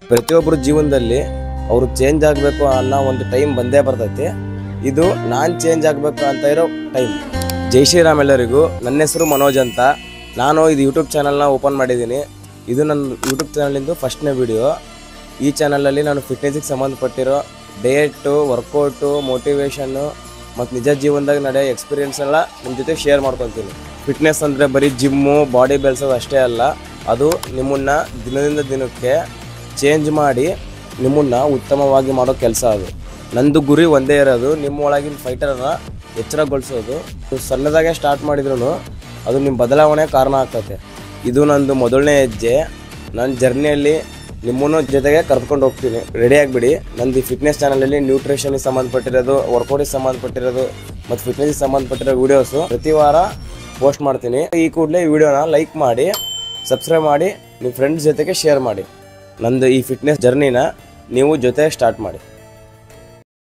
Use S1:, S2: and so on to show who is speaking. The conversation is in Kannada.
S1: ಪ್ರತಿಯೊಬ್ಬರ ಜೀವನದಲ್ಲಿ ಅವರು ಚೇಂಜ್ ಆಗಬೇಕು ಅನ್ನೋ ಒಂದು ಟೈಮ್ ಬಂದೇ ಬರ್ತೈತಿ. ಇದು ನಾನು ಚೇಂಜ್ ಆಗಬೇಕು ಅಂತ ಇರೋ ಟೈಮ್. ಜೈ ಶ್ರೀರಾಮ್ ಎಲ್ಲರಿಗೂ. ನನ್ನ ಹೆಸರು ಮನೋಜ್ ಅಂತ. ನಾನು ಇದು ಯೂಟ್ಯೂಬ್ ಚಾನಲ್ನ ಓಪನ್ ಮಾಡಿದ್ದೀನಿ. ಇದು ನನ್ನ ಯೂಟ್ಯೂಬ್ ಚಾನಲಿಂದು ಫಸ್ಟ್ನೇ ವಿಡಿಯೋ. ಈ ಚಾನಲಲ್ಲಿ ನಾನು ಫಿಟ್ನೆಸ್ಸಿಗೆ ಸಂಬಂಧಪಟ್ಟಿರೋ ಡಯಟು, ವರ್ಕೌಟು, ಮೋಟಿವೇಶನ್ನು ಮತ್ತು ನಿಜ ಜೀವನದಾಗ ನಡೆಯೋ ಎಕ್ಸ್ಪೀರಿಯೆನ್ಸ್ ಎಲ್ಲ ನಿಮ್ಮ ಜೊತೆ ಶೇರ್ ಮಾಡ್ಕೊತೀನಿ. ಫಿಟ್ನೆಸ್ ಅಂದರೆ ಬರೀ ಜಿಮ್ಮು, ಬಾಡಿ ಬೆಳೆಸೋದು ಅಷ್ಟೇ ಅಲ್ಲ. ಅದು ನಿಮ್ಮನ್ನು ದಿನದಿಂದ ದಿನಕ್ಕೆ ಚೇಂಜ್ ಮಾಡಿ ನಿಮ್ಮನ್ನು ಉತ್ತಮವಾಗಿ ಮಾಡೋ ಕೆಲಸ. ಅದು ನಂದು ಗುರಿ ಒಂದೇ ಇರೋದು, ನಿಮ್ಮ ಒಳಗಿನ ಫೈಟರನ್ನು ಎಚ್ಚರಗೊಳಿಸೋದು. ನೀವು ಸಣ್ಣದಾಗೆ ಸ್ಟಾರ್ಟ್ ಮಾಡಿದ್ರೂ ಅದು ನಿಮ್ಮ ಬದಲಾವಣೆ ಕಾರಣ ಆಗ್ತದೆ. ಇದು ನಂದು ಮೊದಲನೇ ಹೆಜ್ಜೆ. ನನ್ನ ಜರ್ನಿಯಲ್ಲಿ ನಿಮ್ಮನ್ನು ಜೊತೆಗೆ ಕರ್ಕೊಂಡು ಹೋಗ್ತೀನಿ. ರೆಡಿ ಆಗಿಬಿಡಿ. ನಂದು ಈ ಫಿಟ್ನೆಸ್ ಚಾನಲಲ್ಲಿ ನ್ಯೂಟ್ರಿಷನ್ಗೆ ಸಂಬಂಧಪಟ್ಟಿರೋದು, ವರ್ಕೌಟಿಗೆ ಸಂಬಂಧಪಟ್ಟಿರೋದು ಮತ್ತು ಫಿಟ್ನೆಸ್ಗೆ ಸಂಬಂಧಪಟ್ಟಿರೋ ವೀಡಿಯೋಸು ಪ್ರತಿ ವಾರ ಪೋಸ್ಟ್ ಮಾಡ್ತೀನಿ. ಈ ಕೂಡಲೇ ಈ ವಿಡಿಯೋನ ಲೈಕ್ ಮಾಡಿ, ಸಬ್ಸ್ಕ್ರೈಬ್ ಮಾಡಿ, ನಿಮ್ಮ ಫ್ರೆಂಡ್ಸ್ ಜೊತೆಗೆ ಶೇರ್ ಮಾಡಿ. ನಂದು ಈ ಫಿಟ್ನೆಸ್ ಜರ್ನಿನ ನೀವು ಜೊತೆ ಸ್ಟಾರ್ಟ್ ಮಾಡಿ.